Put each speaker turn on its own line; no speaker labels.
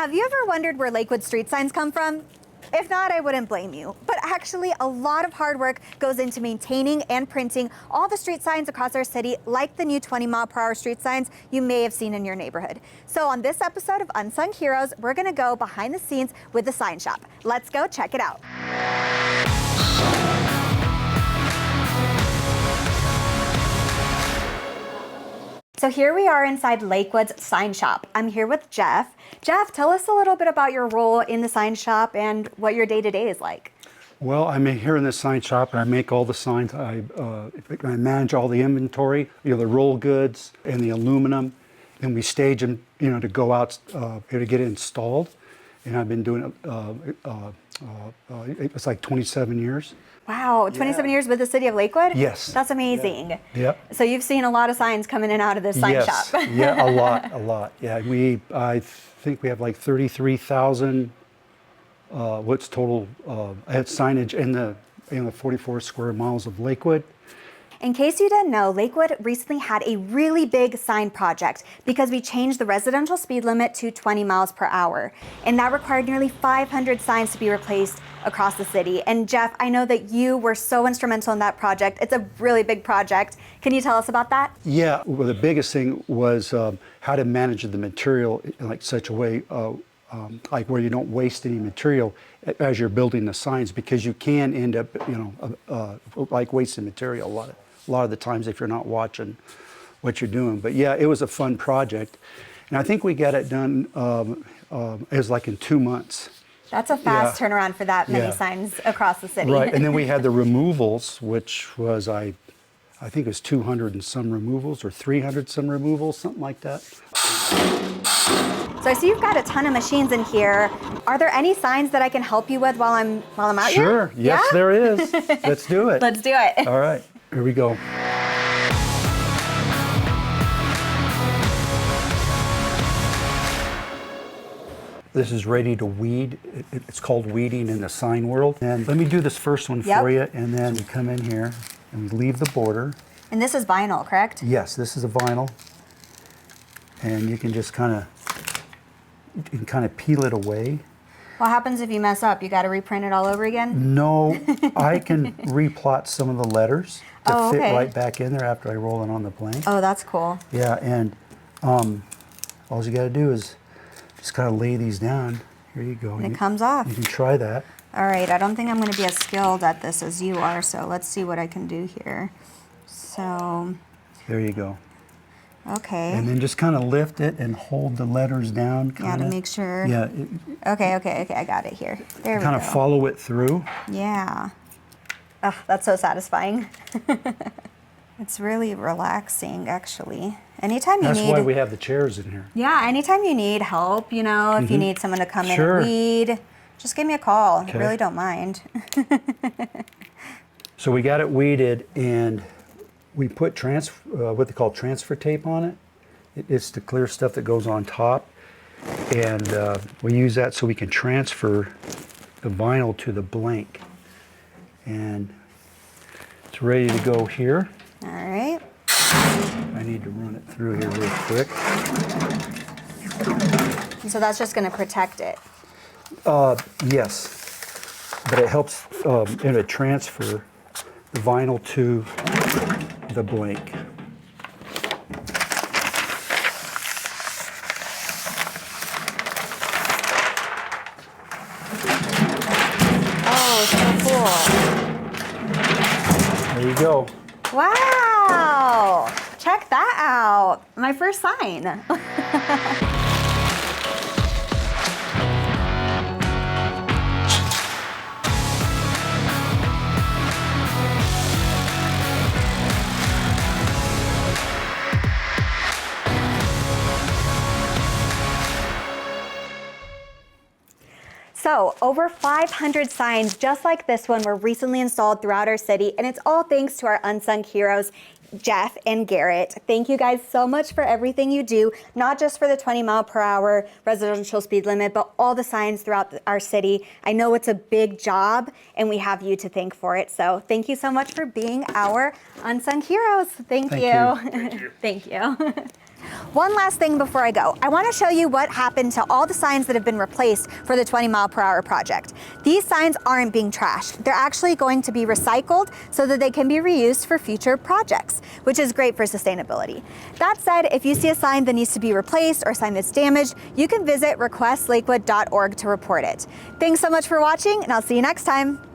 Have you ever wondered where Lakewood street signs come from? If not, I wouldn't blame you. But actually, a lot of hard work goes into maintaining and printing all the street signs across our city, like the new 20-mile-per-hour street signs you may have seen in your neighborhood. So on this episode of Unsung Heroes, we're gonna go behind the scenes with the sign shop. Let's go check it out. So here we are inside Lakewood's sign shop. I'm here with Jeff. Jeff, tell us a little bit about your role in the sign shop and what your day-to-day is like.
Well, I'm here in the sign shop and I make all the signs. I manage all the inventory, the roll goods and the aluminum, and we stage them, to go out to get it installed. And I've been doing it, it's like 27 years.
Wow, 27 years with the city of Lakewood?
Yes.
That's amazing.
Yeah.
So you've seen a lot of signs coming in and out of this sign shop.
Yeah, a lot. Yeah, I think we have like 33,000 what's total signage in the 44 square miles of Lakewood.
In case you didn't know, Lakewood recently had a really big sign project because we changed the residential speed limit to 20 miles per hour. And that required nearly 500 signs to be replaced across the city. And Jeff, I know that you were so instrumental in that project. It's a really big project. Can you tell us about that?
Yeah, well, the biggest thing was how to manage the material in like such a way like where you don't waste any material as you're building the signs, because you can end up, like wasting material a lot of the times if you're not watching what you're doing. But yeah, it was a fun project. And I think we got it done, it was like in 2 months.
That's a fast turnaround for that many signs across the city.
Right, and then we had the removals, which was, I think it was 200 and some removals or 300 some removals, something like that.
So I see you've got a ton of machines in here. Are there any signs that I can help you with while I'm out here?
Sure, yes there is. Let's do it.
Let's do it.
All right, here we go. This is ready to weed. It's called weeding in the sign world. And let me do this first one for you, and then we come in here and we leave the border.
And this is vinyl, correct?
Yes, this is a vinyl. And you can just kind of peel it away.
What happens if you mess up? You got to reprint it all over again?
No, I can replot some of the letters to fit right back in there after I roll it on the plane.
Oh, that's cool.
Yeah, and all you got to do is just kind of lay these down. Here you go.
And it comes off.
You can try that.
All right, I don't think I'm going to be as skilled at this as you are, so let's see what I can do here. So.
There you go.
Okay.
And then just kind of lift it and hold the letters down.
Yeah, to make sure.
Yeah.
Okay, I got it here. There we go.
Kind of follow it through.
Yeah. Oh, that's so satisfying. It's really relaxing, actually. Anytime you need...
That's why we have the chairs in here.
Yeah, anytime you need help, if you need someone to come in and weed, just give me a call. I really don't mind.
So we got it weeded, and we put what they call transfer tape on it. It's the clear stuff that goes on top. And we use that so we can transfer the vinyl to the blank. And it's ready to go here.
All right.
I need to run it through here real quick.
And so that's just going to protect it?
Yes. But it helps it transfer the vinyl to the blank.
Oh, so
cool. There you go.
Wow! Check that out. My first sign. So over 500 signs just like this one were recently installed throughout our city, and it's all thanks to our unsung heroes, Jeff and Garrett. Thank you guys so much for everything you do, not just for the 20-mile-per-hour residential speed limit, but all the signs throughout our city. I know it's a big job, and we have you to thank for it. So thank you so much for being our unsung heroes. Thank you.
Thank you.
Thank you. One last thing before I go. I want to show you what happened to all the signs that have been replaced for the 20-mile-per-hour project. These signs aren't being trashed. They're actually going to be recycled so that they can be reused for future projects, which is great for sustainability. That said, if you see a sign that needs to be replaced or a sign that's damaged, you can visit requestlakewood.org to report it. Thanks so much for watching, and I'll see you next time.